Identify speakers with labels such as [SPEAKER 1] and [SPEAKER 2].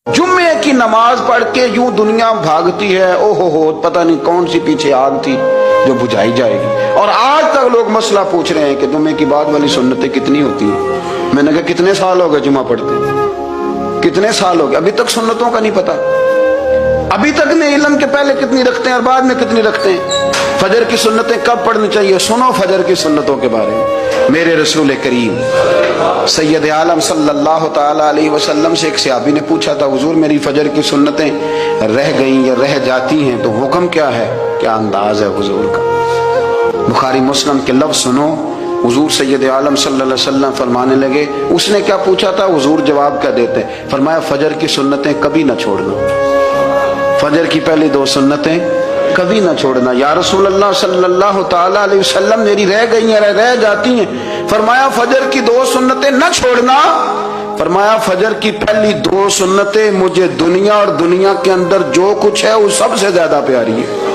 [SPEAKER 1] जुम्मे की नमाज पढ़ के यूं दुनिया भागती है, ओहो हो, पता नहीं कौन सी पीछे आग थी जो बुझाई जाएगी। और आज तक लोग मसला पूछ रहे हैं कि जुम्मे की बाद वाली सुन्नतें कितनी होती हैं। मैंने कहा कितने साल हो गए जुम्मा पढ़ते, कितने साल हो गए, अभी तक सुन्नतों का नहीं पता। अभी तक ने इल्म के पहले कितनी रखते हैं और बाद में कितनी रखते हैं। फजर की सुन्नतें कब पढ़नी चाहिए, सुनो फजर की सुन्नतों के बारे में। मेरे रसूल करीम सैयद आलम सल्लल्लाहु ताला अलैहि वसल्लम से एक सहाबी ने पूछा था, हुजूर मेरी फजर की सुन्नतें रह गईं या रह जाती हैं तो हुक्म क्या है, क्या अंदाज है हुजूर का। बुखारी मुस्लिम के लफ्ज सुनो। हुजूर सैयद आलम सल्लल्लाहु अलैहि वसल्लम फरमाने लगे, उसने क्या पूछा था, हुजूर जवाब क्या देते, फरमाया फजर की सुन्नतें कभी ना छोड़ना, फजर की पहली दो सुन्नतें कभी ना छोड़ना। या रसूल अल्लाह सल्लल्लाहु ताला अलैहि वसल्लम मेरी रह गई हैं, रह जाती हैं। फरमाया फजर की दो सुन्नतें न छोड़ना, फरमाया फजर की पहली दो सुन्नतें मुझे दुनिया और दुनिया के अंदर जो कुछ है वो सबसे ज्यादा प्यारी है।